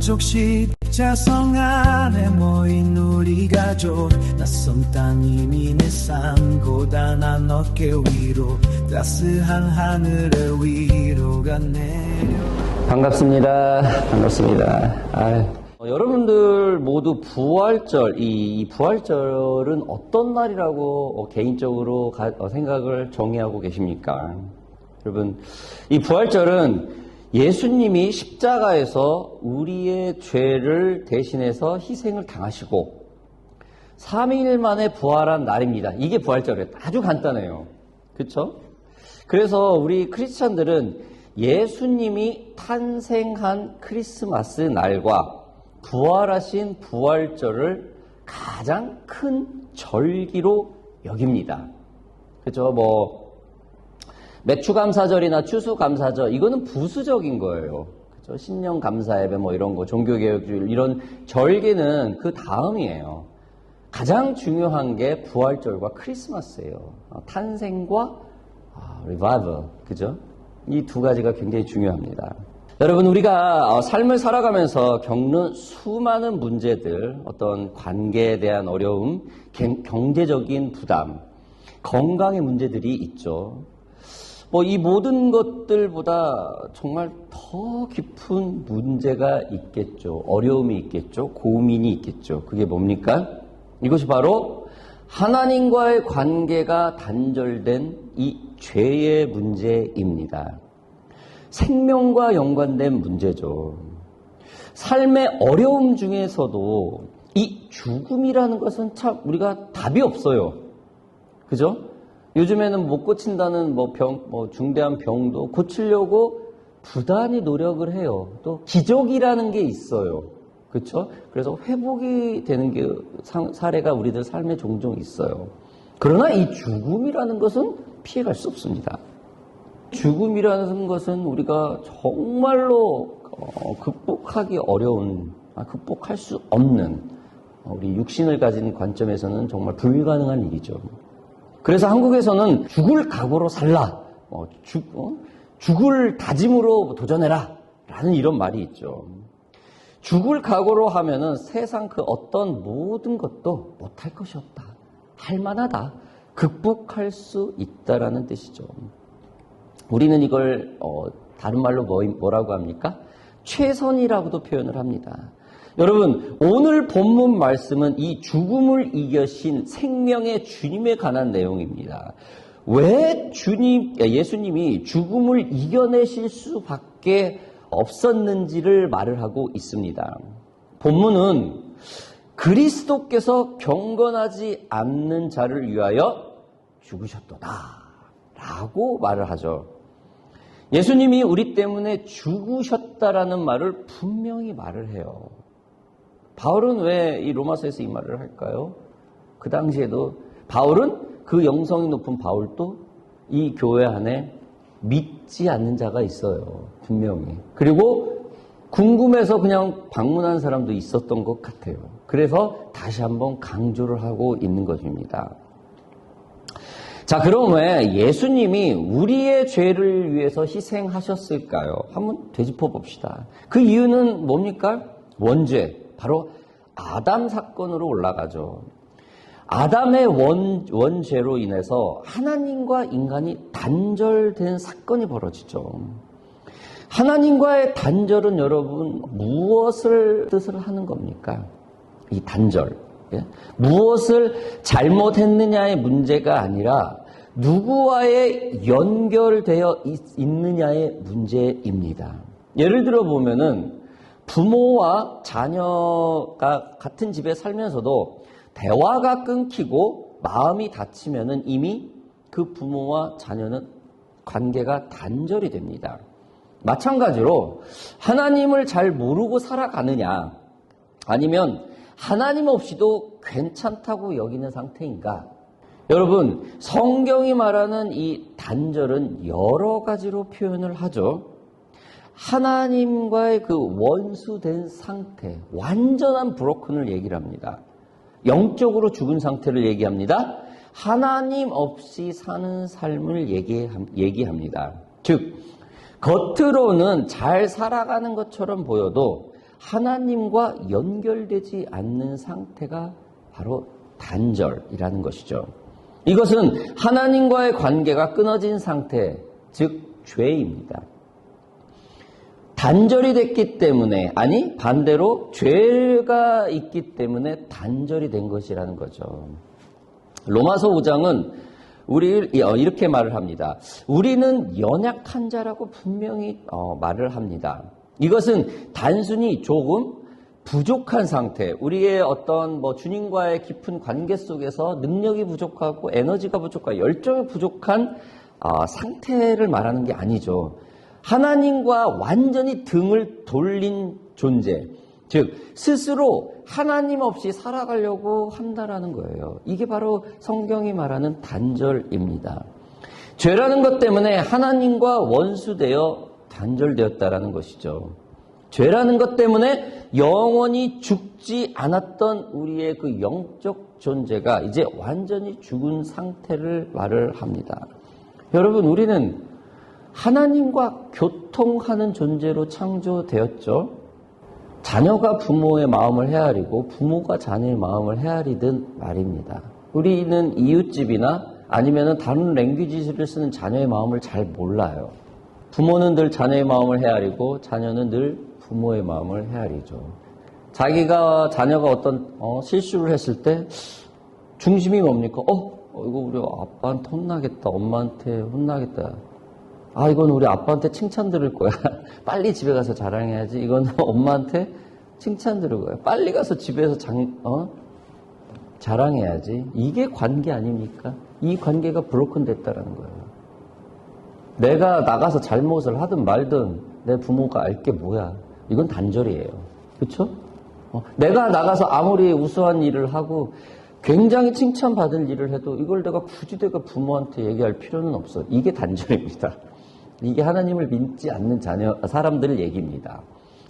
한쪽 십자성 안에 모인 우리 가족 낯선 땅이미 내 삶 고단한 어깨 위로 따스한 하늘의 위로가 내려 반갑습니다. 여러분들 모두 부활절, 이 부활절은 어떤 날이라고 개인적으로 생각을 정의하고 계십니까? 여러분, 이 부활절은 예수님이 십자가에서 우리의 죄를 대신해서 희생을 당하시고 3일 만에 부활한 날입니다. 이게 부활절이에요. 아주 간단해요. 그렇죠? 그래서 우리 크리스찬들은 예수님이 탄생한 크리스마스 날과 부활하신 부활절을 가장 큰 절기로 여깁니다. 그렇죠? 매추감사절이나 추수감사절 이거는 부수적인 거예요. 그렇죠? 신년감사예배 이런 거, 종교개혁주일 이런 절기는 그 다음이에요. 가장 중요한 게 부활절과 크리스마스예요. 탄생과 리바이벌, 그죠? 이 두 가지가 굉장히 중요합니다. 여러분, 우리가 삶을 살아가면서 겪는 수많은 문제들, 어떤 관계에 대한 어려움, 경제적인 부담, 건강의 문제들이 있죠. 이 모든 것들보다 정말 더 깊은 문제가 있겠죠. 어려움이 있겠죠. 고민이 있겠죠. 그게 뭡니까? 이것이 바로 하나님과의 관계가 단절된 이 죄의 문제입니다. 생명과 연관된 문제죠. 삶의 어려움 중에서도 이 죽음이라는 것은 참 우리가 답이 없어요. 그죠? 요즘에는 못 고친다는 중대한 병도 고치려고 부단히 노력을 해요. 또 기적이라는 게 있어요. 그렇죠? 그래서 회복이 되는 게 사례가 우리들 삶에 종종 있어요. 그러나 이 죽음이라는 것은 피해갈 수 없습니다. 죽음이라는 것은 우리가 정말로 극복하기 어려운, 극복할 수 없는 우리 육신을 가진 관점에서는 정말 불가능한 일이죠. 그래서 한국에서는 죽을 각오로 살라, 죽을 다짐으로 도전해라 라는 이런 말이 있죠. 죽을 각오로 하면은 세상 그 어떤 모든 것도 못할 것이 없다, 할 만하다, 극복할 수 있다라는 뜻이죠. 우리는 이걸 다른 말로 뭐라고 합니까? 최선이라고도 표현을 합니다. 여러분, 오늘 본문 말씀은 이 죽음을 이겨신 생명의 주님에 관한 내용입니다. 왜 예수님이 죽음을 이겨내실 수밖에 없었는지를 말을 하고 있습니다. 본문은 그리스도께서 경건하지 않는 자를 위하여 죽으셨도다 라고 말을 하죠. 예수님이 우리 때문에 죽으셨다라는 말을 분명히 말을 해요. 바울은 왜 이 로마서에서 이 말을 할까요? 그 당시에도 바울은 그 영성이 높은 바울도 이 교회 안에 믿지 않는 자가 있어요. 분명히. 그리고 궁금해서 그냥 방문한 사람도 있었던 것 같아요. 그래서 다시 한번 강조를 하고 있는 것입니다. 자, 그럼 왜 예수님이 우리의 죄를 위해서 희생하셨을까요? 한번 되짚어 봅시다. 그 이유는 뭡니까? 원죄. 바로 아담 사건으로 올라가죠. 아담의 원죄로 인해서 하나님과 인간이 단절된 사건이 벌어지죠. 하나님과의 단절은 여러분 무엇을 뜻을 하는 겁니까? 이 단절. 무엇을 잘못했느냐의 문제가 아니라 누구와의 연결되어 있느냐의 문제입니다. 예를 들어 보면은 부모와 자녀가 같은 집에 살면서도 대화가 끊기고 마음이 닫히면은 이미 그 부모와 자녀는 관계가 단절이 됩니다. 마찬가지로 하나님을 잘 모르고 살아가느냐, 아니면 하나님 없이도 괜찮다고 여기는 상태인가? 여러분, 성경이 말하는 이 단절은 여러 가지로 표현을 하죠. 하나님과의 그 원수된 상태, 완전한 브로큰을 얘기를 합니다. 영적으로 죽은 상태를 얘기합니다. 하나님 없이 사는 삶을 얘기합니다. 즉, 겉으로는 잘 살아가는 것처럼 보여도 하나님과 연결되지 않는 상태가 바로 단절이라는 것이죠. 이것은 하나님과의 관계가 끊어진 상태, 즉 죄입니다. 단절이 됐기 때문에, 아니 반대로 죄가 있기 때문에 단절이 된 것이라는 거죠. 로마서 5장은 우리 이렇게 말을 합니다. 우리는 연약한 자라고 분명히 말을 합니다. 이것은 단순히 조금 부족한 상태, 우리의 어떤 주님과의 깊은 관계 속에서 능력이 부족하고 에너지가 부족하고 열정이 부족한 상태를 말하는 게 아니죠. 하나님과 완전히 등을 돌린 존재, 즉 스스로 하나님 없이 살아가려고 한다라는 거예요. 이게 바로 성경이 말하는 단절입니다. 죄라는 것 때문에 하나님과 원수되어 단절되었다라는 것이죠. 죄라는 것 때문에 영원히 죽지 않았던 우리의 그 영적 존재가 이제 완전히 죽은 상태를 말을 합니다. 여러분, 우리는 하나님과 교통하는 존재로 창조되었죠. 자녀가 부모의 마음을 헤아리고 부모가 자녀의 마음을 헤아리듯 말입니다. 우리는 이웃집이나 아니면 다른 랭귀지를 쓰는 자녀의 마음을 잘 몰라요. 부모는 늘 자녀의 마음을 헤아리고 자녀는 늘 부모의 마음을 헤아리죠. 자녀가 어떤 실수를 했을 때 중심이 뭡니까? 이거 우리 아빠한테 혼나겠다. 엄마한테 혼나겠다. 이건 우리 아빠한테 칭찬 들을 거야. 빨리 집에 가서 자랑해야지. 이건 엄마한테 칭찬 들을 거야. 빨리 가서 집에서 자랑해야지. 이게 관계 아닙니까? 이 관계가 브로큰 됐다라는 거예요. 내가 나가서 잘못을 하든 말든 내 부모가 알 게 뭐야. 이건 단절이에요. 그렇죠? 내가 나가서 아무리 우수한 일을 하고 굉장히 칭찬받을 일을 해도 이걸 내가 굳이 내가 부모한테 얘기할 필요는 없어. 이게 단절입니다. 이게 하나님을 믿지 않는 사람들 얘기입니다.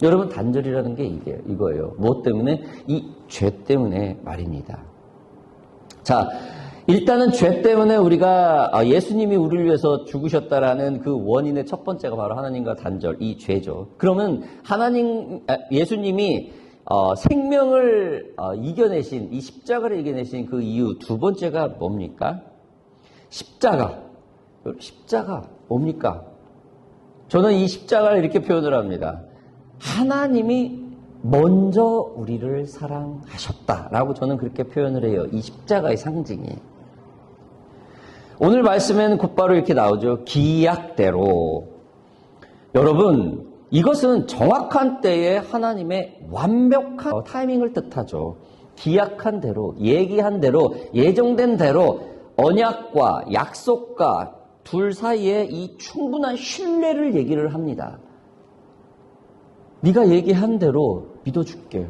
여러분, 단절이라는 게 이거예요. 무엇 때문에? 이 죄 때문에 말입니다. 자, 일단은 죄 때문에 우리가 예수님이 우리를 위해서 죽으셨다라는 그 원인의 첫 번째가 바로 하나님과 단절, 이 죄죠. 그러면 예수님이 생명을 이겨내신, 이 십자가를 이겨내신 그 이유 두 번째가 뭡니까? 십자가 뭡니까? 저는 이 십자가를 이렇게 표현을 합니다. 하나님이 먼저 우리를 사랑하셨다라고 저는 그렇게 표현을 해요. 이 십자가의 상징이. 오늘 말씀에는 곧바로 이렇게 나오죠. 기약대로. 여러분, 이것은 정확한 때에 하나님의 완벽한 타이밍을 뜻하죠. 기약한 대로, 얘기한 대로, 예정된 대로 언약과 약속과 둘 사이에 이 충분한 신뢰를 얘기를 합니다. 네가 얘기한 대로 믿어줄게.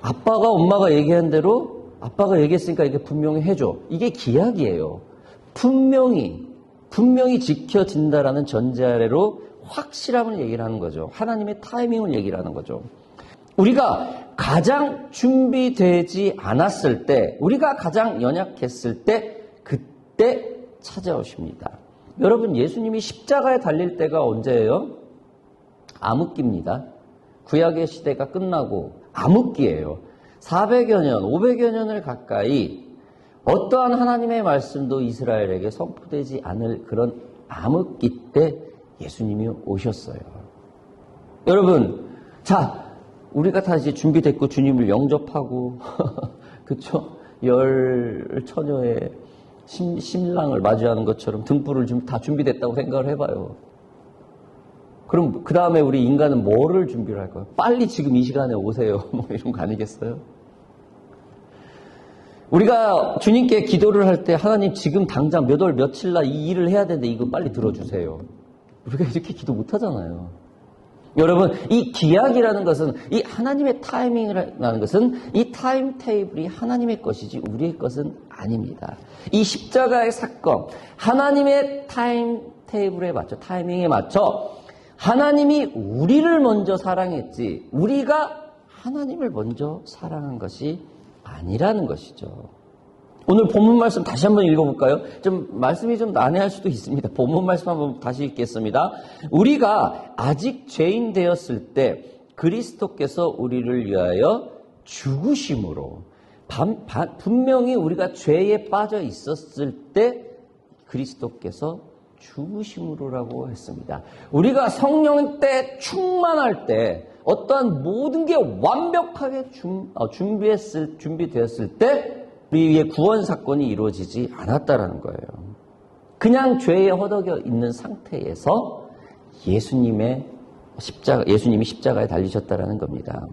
아빠가 엄마가 얘기한 대로 아빠가 얘기했으니까 이게 분명히 해줘. 이게 기약이에요. 분명히 지켜진다라는 전제 아래로 확실함을 얘기를 하는 거죠. 하나님의 타이밍을 얘기를 하는 거죠. 우리가 가장 준비되지 않았을 때, 우리가 가장 연약했을 때, 그때 찾아오십니다. 여러분, 예수님이 십자가에 달릴 때가 언제예요? 암흑기입니다. 구약의 시대가 끝나고 암흑기예요. 400여 년, 500여 년을 가까이 어떠한 하나님의 말씀도 이스라엘에게 선포되지 않을 그런 암흑기 때 예수님이 오셨어요. 여러분, 자, 우리가 다시 준비됐고 주님을 영접하고 그쵸? 열 처녀의 신랑을 맞이하는 것처럼 등불을 다 준비됐다고 생각을 해봐요. 그럼 그 다음에 우리 인간은 뭐를 준비를 할까요? 빨리 지금 이 시간에 오세요. 뭐 이런 거 아니겠어요? 우리가 주님께 기도를 할 때 하나님 지금 당장 몇 월 며칠 날 이 일을 해야 되는데 이거 빨리 들어주세요. 우리가 이렇게 기도 못 하잖아요. 여러분, 이 기약이라는 것은, 이 하나님의 타이밍이라는 것은 이 타임 테이블이 하나님의 것이지 우리의 것은 아닙니다. 이 십자가의 사건, 하나님의 타임 테이블에 맞춰, 타이밍에 맞춰 하나님이 우리를 먼저 사랑했지 우리가 하나님을 먼저 사랑한 것이 아니라는 것이죠. 오늘 본문 말씀 다시 한번 읽어볼까요? 좀 말씀이 좀 난해할 수도 있습니다. 본문 말씀 한번 다시 읽겠습니다. 우리가 아직 죄인 되었을 때 그리스도께서 우리를 위하여 죽으심으로 분명히 우리가 죄에 빠져 있었을 때 그리스도께서 죽으심으로라고 했습니다. 우리가 성령 때 충만할 때 어떠한 모든 게 완벽하게 준비되었을 때 우리의 구원 사건이 이루어지지 않았다라는 거예요. 그냥 죄에 허덕여 있는 상태에서 예수님이 십자가에 달리셨다라는 겁니다.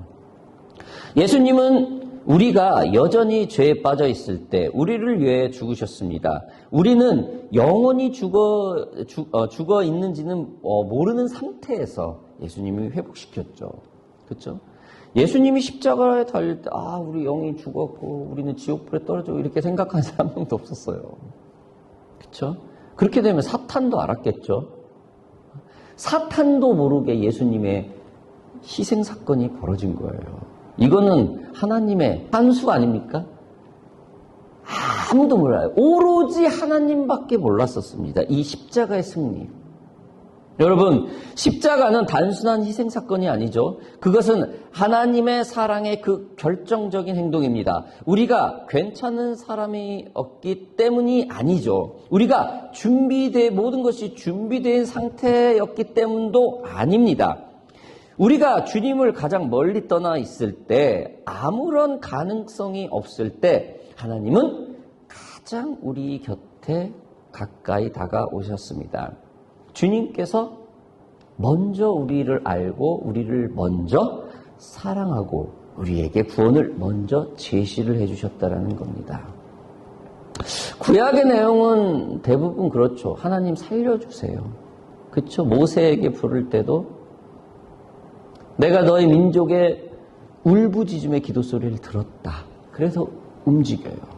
예수님은 우리가 여전히 죄에 빠져 있을 때 우리를 위해 죽으셨습니다. 우리는 영원히 죽어 있는지는 모르는 상태에서 예수님이 회복시켰죠. 그렇죠? 예수님이 십자가에 달릴 때 우리 영이 죽었고 우리는 지옥불에 떨어지고 이렇게 생각하는 사람 한 명도 없었어요. 그렇죠? 그렇게 되면 사탄도 알았겠죠. 사탄도 모르게 예수님의 희생 사건이 벌어진 거예요. 이거는 하나님의 한수 아닙니까? 아무도 몰라요. 오로지 하나님밖에 몰랐었습니다. 이 십자가의 승리. 여러분, 십자가는 단순한 희생 사건이 아니죠. 그것은 하나님의 사랑의 그 결정적인 행동입니다. 우리가 괜찮은 사람이었기 때문이 아니죠. 우리가 모든 것이 준비된 상태였기 때문도 아닙니다. 우리가 주님을 가장 멀리 떠나 있을 때, 아무런 가능성이 없을 때 하나님은 가장 우리 곁에 가까이 다가오셨습니다. 주님께서 먼저 우리를 알고 우리를 먼저 사랑하고 우리에게 구원을 먼저 제시를 해주셨다는 겁니다. 구약의 내용은 대부분 그렇죠. 하나님 살려주세요. 그렇죠? 모세에게 부를 때도 내가 너희 민족의 울부짖음의 기도 소리를 들었다. 그래서 움직여요.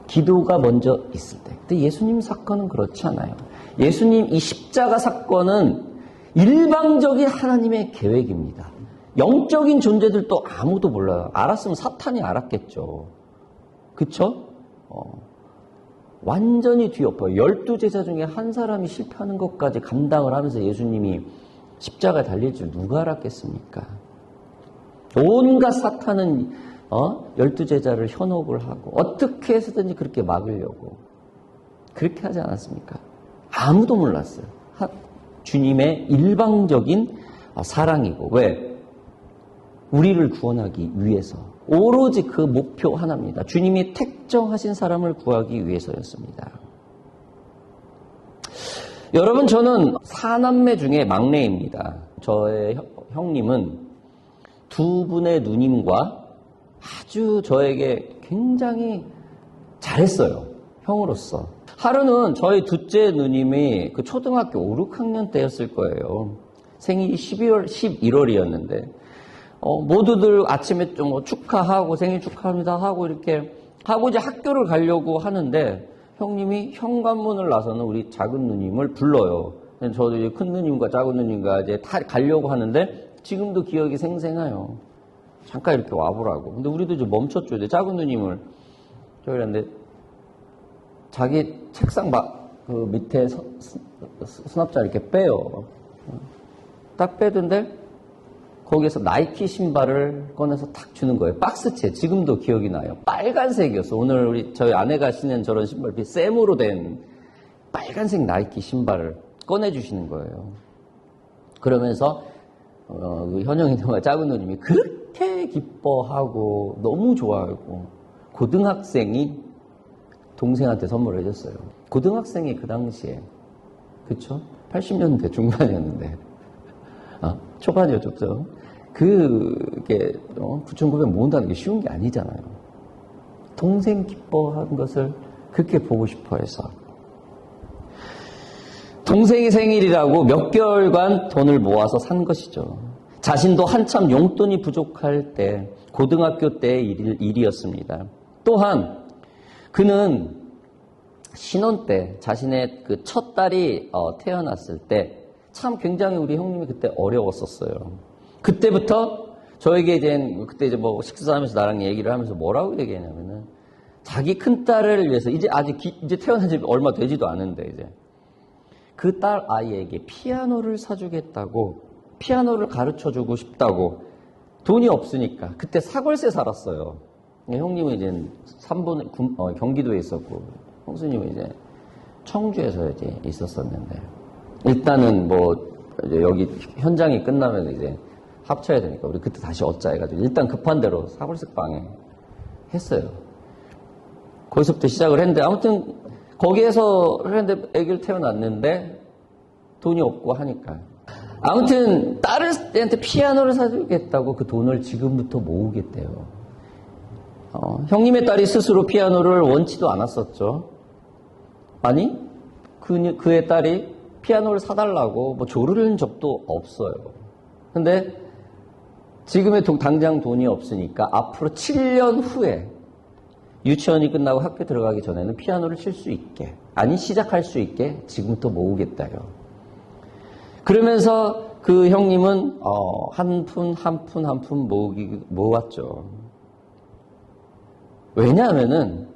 기도가 먼저 있을 때. 근데 예수님 사건은 그렇지 않아요. 예수님 이 십자가 사건은 일방적인 하나님의 계획입니다. 영적인 존재들도 아무도 몰라요. 알았으면 사탄이 알았겠죠. 그쵸? 완전히 뒤엎어요. 12제자 중에 한 사람이 실패하는 것까지 감당을 하면서 예수님이 십자가에 달릴 줄 누가 알았겠습니까? 온갖 사탄은 12제자를 현혹을 하고 어떻게 해서든지 그렇게 막으려고 그렇게 하지 않았습니까? 아무도 몰랐어요. 주님의 일방적인 사랑이고. 왜? 우리를 구원하기 위해서. 오로지 그 목표 하나입니다. 주님이 택정하신 사람을 구하기 위해서였습니다. 여러분, 저는 4남매 중에 막내입니다. 저의 형님은 두 분의 누님과 아주 저에게 굉장히 잘했어요. 형으로서. 하루는 저희 둘째 누님이 그 초등학교 5, 6학년 때였을 거예요. 생일이 11월이었는데 모두들 아침에 좀 축하하고 생일 축하합니다 하고 이렇게 하고 이제 학교를 가려고 하는데 형님이 현관문을 나서는 우리 작은 누님을 불러요. 저도 이제 큰 누님과 작은 누님과 이제 다 가려고 하는데 지금도 기억이 생생해요. 잠깐 이렇게 와보라고. 근데 우리도 이제 멈췄죠. 작은 누님을 저희랬는데 자기 책상 그 밑에 수납자 이렇게 빼요. 딱 빼던데 거기에서 나이키 신발을 꺼내서 탁 주는 거예요. 박스채. 지금도 기억이 나요. 빨간색이었어. 오늘 저희 아내가 신는 저런 신발, 쌤으로 된 빨간색 나이키 신발을 꺼내주시는 거예요. 그러면서 현영이와 작은 누님이 그렇게 기뻐하고 너무 좋아하고 고등학생이 동생한테 선물을 해줬어요. 고등학생이 그 당시에 그쵸? 80년대 중반이었는데 초반이었죠. 그게 9,900 모은다는 게 쉬운 게 아니잖아요. 동생 기뻐한 것을 그렇게 보고 싶어 해서 동생이 생일이라고 몇 개월간 돈을 모아서 산 것이죠. 자신도 한참 용돈이 부족할 때 고등학교 때의 일이었습니다. 또한 그는 신혼 때 자신의 그 첫 딸이 태어났을 때 참 굉장히 우리 형님이 그때 어려웠었어요. 그때부터 저에게 그때 이제 뭐 식사하면서 나랑 얘기를 하면서 뭐라고 얘기했냐면은 자기 큰 딸을 위해서 이제 태어난 지 얼마 되지도 않은데 이제 그 딸 아이에게 피아노를 사주겠다고 피아노를 가르쳐주고 싶다고 돈이 없으니까 그때 사골세 살았어요. 형님은 이제 경기도에 있었고 형수님은 이제 청주에서 이제 있었었는데 일단은 뭐 이제 여기 현장이 끝나면 이제 합쳐야 되니까 우리 그때 다시 얻자 해가지고 일단 급한 대로 사골세 방에 했어요. 거기서부터 시작을 했는데 아무튼 거기에서 했는데 아기를 태어났는데 돈이 없고 하니까 아무튼 딸한테 피아노를 사주겠다고 그 돈을 지금부터 모으겠대요. 형님의 딸이 스스로 피아노를 원치도 않았었죠. 아니 그의 딸이 피아노를 사달라고 뭐 조르는 적도 없어요. 근데 지금의 당장 돈이 없으니까 앞으로 7년 후에 유치원이 끝나고 학교 들어가기 전에는 피아노를 칠 수 있게 시작할 수 있게 지금부터 모으겠다요. 그러면서 그 형님은 한 푼 모았죠. 왜냐하면은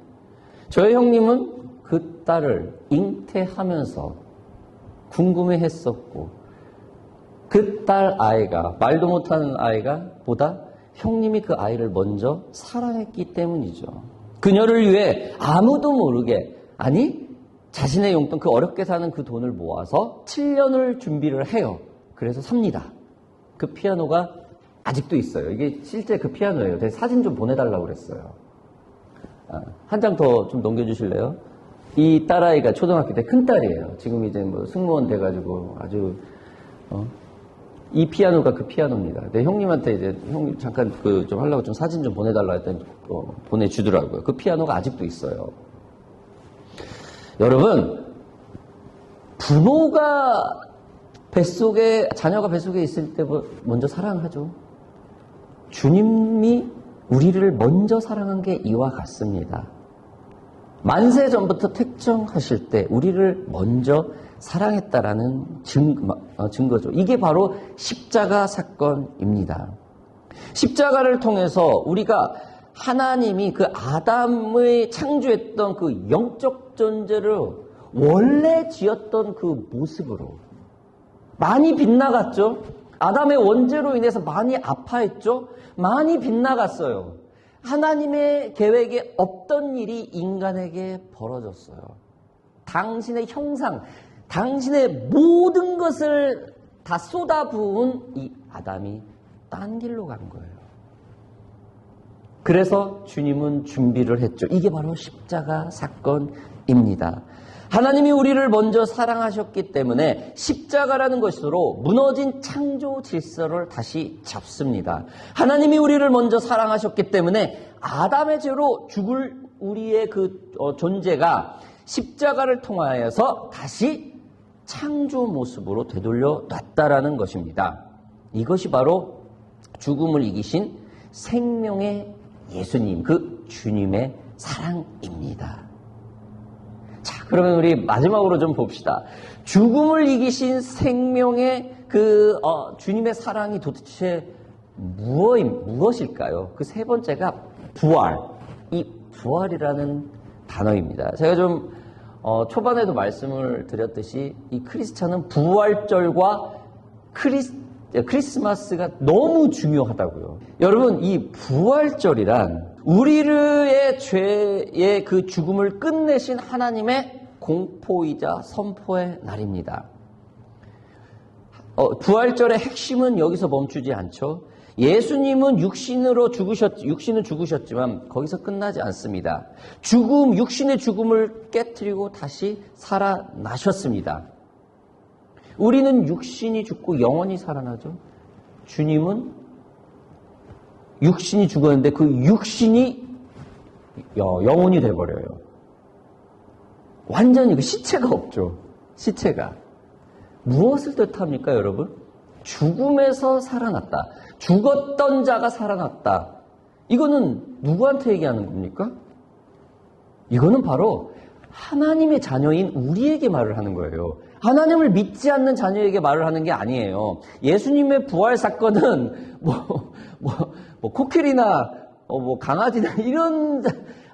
저희 형님은 그 딸을 잉태하면서 궁금해했었고 그 딸 아이가 말도 못하는 아이가 보다 형님이 그 아이를 먼저 사랑했기 때문이죠. 그녀를 위해 아무도 모르게 자신의 용돈 그 어렵게 사는 그 돈을 모아서 7년을 준비를 해요. 그래서 삽니다. 그 피아노가 아직도 있어요. 이게 실제 그 피아노예요. 제가 사진 좀 보내달라고 그랬어요. 한 장 더 좀 넘겨주실래요? 이 딸아이가 초등학교 때 큰딸이에요. 지금 이제 뭐 승무원 돼가지고 아주 이 피아노가 그 피아노입니다. 근데 형님한테 이제 형님 잠깐 좀 하려고 좀 사진 좀 보내달라 했더니 보내주더라고요. 그 피아노가 아직도 있어요. 여러분, 부모가 자녀가 뱃속에 있을 때 먼저 사랑하죠. 주님이 우리를 먼저 사랑한 게 이와 같습니다. 만세 전부터 택정하실 때 우리를 먼저 사랑했다라는 증거죠. 이게 바로 십자가 사건입니다. 십자가를 통해서 우리가 하나님이 그 아담의 창조했던 그 영적 존재를 원래 지었던 그 모습으로 많이 빗나갔죠. 아담의 원죄로 인해서 많이 아파했죠. 많이 빗나갔어요. 하나님의 계획에 없던 일이 인간에게 벌어졌어요. 당신의 형상, 당신의 모든 것을 다 쏟아부은 이 아담이 딴 길로 간 거예요. 그래서 주님은 준비를 했죠. 이게 바로 십자가 사건입니다. 하나님이 우리를 먼저 사랑하셨기 때문에 십자가라는 것으로 무너진 창조 질서를 다시 잡습니다. 하나님이 우리를 먼저 사랑하셨기 때문에 아담의 죄로 죽을 우리의 그 존재가 십자가를 통하여서 다시 창조 모습으로 되돌려 놨다라는 것입니다. 이것이 바로 죽음을 이기신 생명의 예수님, 그 주님의 사랑입니다. 자, 그러면 우리 마지막으로 좀 봅시다. 죽음을 이기신 생명의 주님의 사랑이 도대체 무엇일까요? 그 세 번째가 부활. 이 부활이라는 단어입니다. 제가 좀 초반에도 말씀을 드렸듯이 이 크리스찬은 부활절과 크리스마스가 너무 중요하다고요. 여러분, 이 부활절이란 우리의 죄의 그 죽음을 끝내신 하나님의 공포이자 선포의 날입니다. 부활절의 핵심은 여기서 멈추지 않죠. 예수님은 육신은 죽으셨지만 거기서 끝나지 않습니다. 육신의 죽음을 깨트리고 다시 살아나셨습니다. 우리는 육신이 죽고 영혼이 살아나죠. 주님은 육신이 죽었는데 그 육신이 영혼이 돼버려요. 완전히 그 시체가 없죠. 시체가. 무엇을 뜻합니까, 여러분? 죽음에서 살아났다. 죽었던 자가 살아났다. 이거는 누구한테 얘기하는 겁니까? 이거는 바로 하나님의 자녀인 우리에게 말을 하는 거예요. 하나님을 믿지 않는 자녀에게 말을 하는 게 아니에요. 예수님의 부활 사건은 코끼리나 강아지나 이런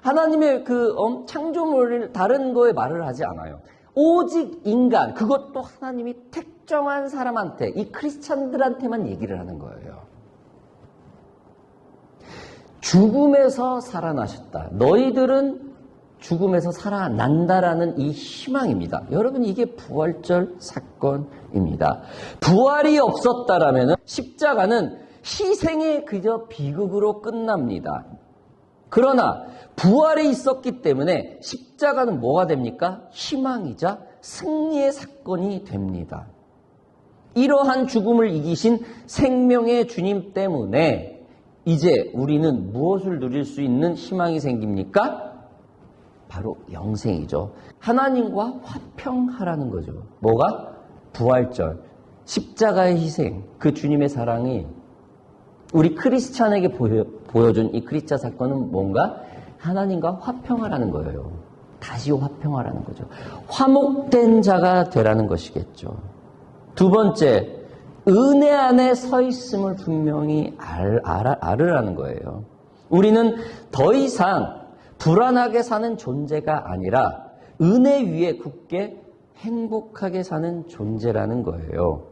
하나님의 그 창조물을 다른 거에 말을 하지 않아요. 오직 인간, 그것도 하나님이 특정한 사람한테, 이 크리스찬들한테만 얘기를 하는 거예요. 죽음에서 살아나셨다. 너희들은 죽음에서 살아난다라는 이 희망입니다. 여러분, 이게 부활절 사건입니다. 부활이 없었다라면 십자가는 희생의 그저 비극으로 끝납니다. 그러나 부활이 있었기 때문에 십자가는 뭐가 됩니까? 희망이자 승리의 사건이 됩니다. 이러한 죽음을 이기신 생명의 주님 때문에 이제 우리는 무엇을 누릴 수 있는 희망이 생깁니까? 바로 영생이죠. 하나님과 화평하라는 거죠. 뭐가? 부활절, 십자가의 희생, 그 주님의 사랑이 우리 크리스찬에게 보여준 이 크리스찬 사건은 뭔가? 하나님과 화평하라는 거예요. 다시 화평하라는 거죠. 화목된 자가 되라는 것이겠죠. 두 번째, 은혜 안에 서 있음을 분명히 알으라는 거예요. 우리는 더 이상 불안하게 사는 존재가 아니라 은혜 위에 굳게 행복하게 사는 존재라는 거예요.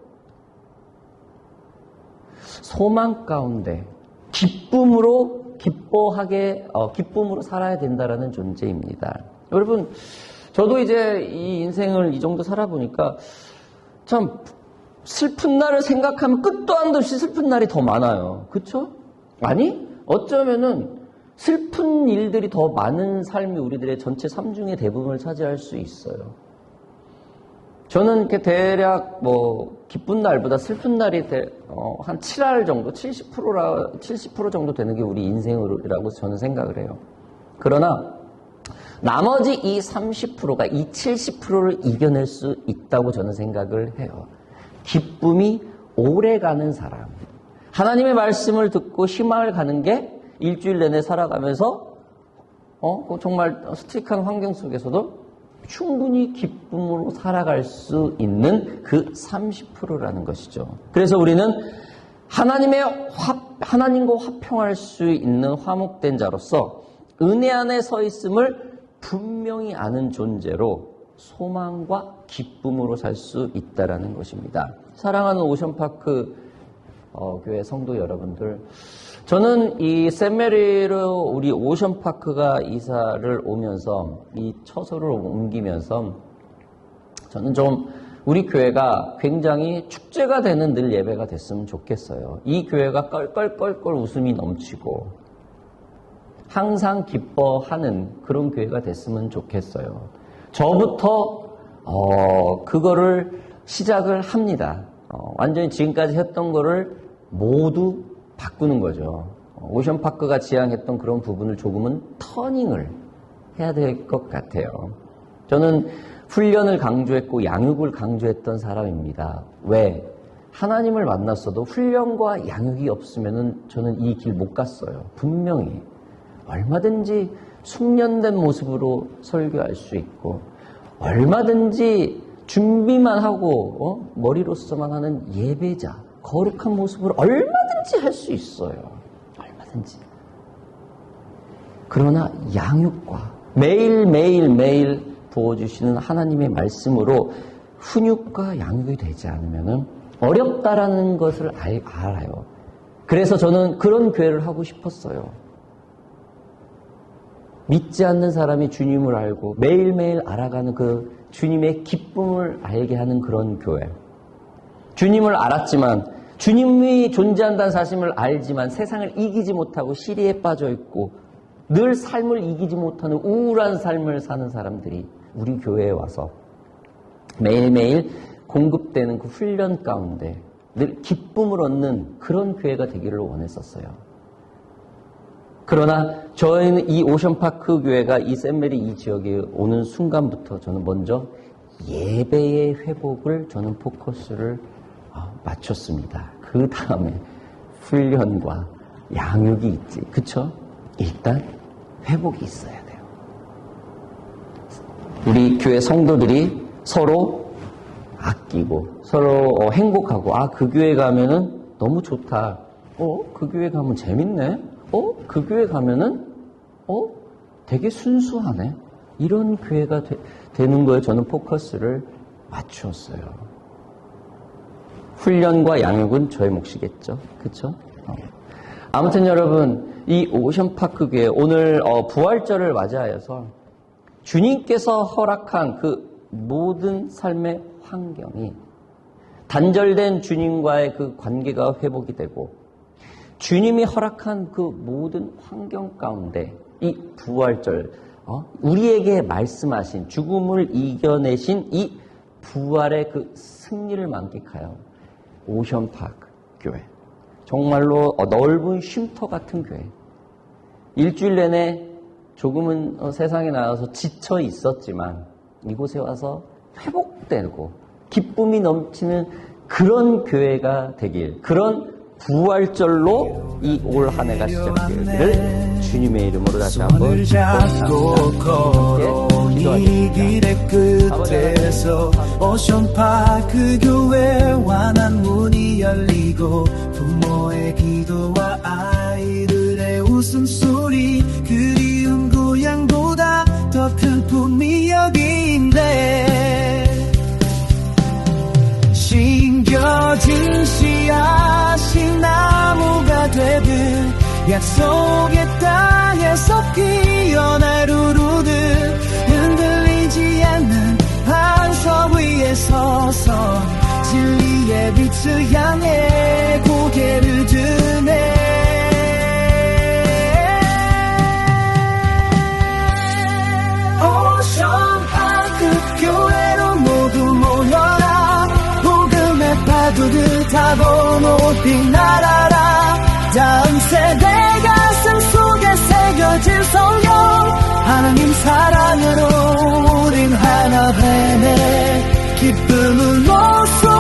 소망 가운데 기쁨으로 살아야 된다라는 존재입니다. 여러분, 저도 이제 이 인생을 이 정도 살아보니까 참 슬픈 날을 생각하면 끝도 한도 없이 슬픈 날이 더 많아요. 그렇죠? 아니, 어쩌면은 슬픈 일들이 더 많은 삶이 우리들의 전체 삶 중에 대부분을 차지할 수 있어요. 저는 이렇게 대략 기쁜 날보다 슬픈 날이 한 7할 정도, 70% 정도 되는 게 우리 인생이라고 저는 생각을 해요. 그러나 나머지 이 30%가 이 70%를 이겨낼 수 있다고 저는 생각을 해요. 기쁨이 오래가는 사람. 하나님의 말씀을 듣고 희망을 가는 게 일주일 내내 살아가면서 정말 스트릭한 환경 속에서도 충분히 기쁨으로 살아갈 수 있는 그 30%라는 것이죠. 그래서 우리는 하나님과 화평할 수 있는 화목된 자로서 은혜 안에 서 있음을 분명히 아는 존재로 소망과 기쁨으로 살 수 있다라는 것입니다. 사랑하는 오션파크 교회 성도 여러분들, 저는 이 샌메리로 우리 오션파크가 이사를 오면서 이 처소를 옮기면서 저는 좀 우리 교회가 굉장히 축제가 되는 늘 예배가 됐으면 좋겠어요. 이 교회가 껄껄껄껄 웃음이 넘치고 항상 기뻐하는 그런 교회가 됐으면 좋겠어요. 저부터 그거를 시작을 합니다. 완전히 지금까지 했던 거를 모두 바꾸는 거죠. 오션파크가 지향했던 그런 부분을 조금은 터닝을 해야 될 것 같아요. 저는 훈련을 강조했고 양육을 강조했던 사람입니다. 왜? 하나님을 만났어도 훈련과 양육이 없으면 저는 이 길 못 갔어요. 분명히. 얼마든지 숙련된 모습으로 설교할 수 있고 얼마든지 준비만 하고 머리로서만 하는 예배자, 거룩한 모습으로 얼마든지 할 수 있어요. 얼마든지. 그러나 양육과 매일 부어주시는 하나님의 말씀으로 훈육과 양육이 되지 않으면 어렵다라는 것을 알아요. 그래서 저는 그런 교회를 하고 싶었어요. 믿지 않는 사람이 주님을 알고 매일매일 알아가는 그 주님의 기쁨을 알게 하는 그런 교회. 주님을 알았지만, 주님이 존재한다는 사실을 알지만 세상을 이기지 못하고 시리에 빠져 있고 늘 삶을 이기지 못하는 우울한 삶을 사는 사람들이 우리 교회에 와서 매일매일 공급되는 그 훈련 가운데 늘 기쁨을 얻는 그런 교회가 되기를 원했었어요. 그러나 저희는 이 오션파크 교회가 이 샌메리 이 지역에 오는 순간부터 저는 먼저 예배의 회복을 저는 포커스를 맞췄습니다. 그 다음에 훈련과 양육이 있지. 그쵸? 일단 회복이 있어야 돼요. 우리 교회 성도들이 서로 아끼고 서로 행복하고 그 교회 가면은 너무 좋다. 그 교회 가면 재밌네. 그 교회 가면은 되게 순수하네. 이런 교회가 되는 거에 저는 포커스를 맞추었어요. 훈련과 양육은 저의 몫이겠죠. 그렇죠? 아무튼 여러분, 이 오션파크 교회 오늘 부활절을 맞이하여서 주님께서 허락한 그 모든 삶의 환경이 단절된 주님과의 그 관계가 회복이 되고 주님이 허락한 그 모든 환경 가운데 이 부활절, 우리에게 말씀하신 죽음을 이겨내신 이 부활의 그 승리를 만끽하여 오션파크 교회, 정말로 넓은 쉼터 같은 교회, 일주일 내내 조금은 세상에 나가서 지쳐 있었지만 이곳에 와서 회복되고 기쁨이 넘치는 그런 교회가 되길, 그런 부활절로 이 올 한 해가 시작되기를 주님의 이름으로 다시 한번 이 길의 끝에서 오션파크 교회와 난 문이 열리고 부모의 기도와 아이들의 웃음소리, 그리운 고향보다 더 큰 품이 여기인데, 심겨진 씨앗이 나무가 되듯 약속의 땅에서 피어날 우루듯 흔들리지 않는 반석 위에 서서 진리의 빛을 향해 고개를 드네. 오션파크 교회로 모두 모여라. 복음의 파도를 타고 높이 날아라. 다음 세대 가슴 속에 새겨질 성경, 하나님 사랑으로 우린 하나 되네. 기쁨을 모습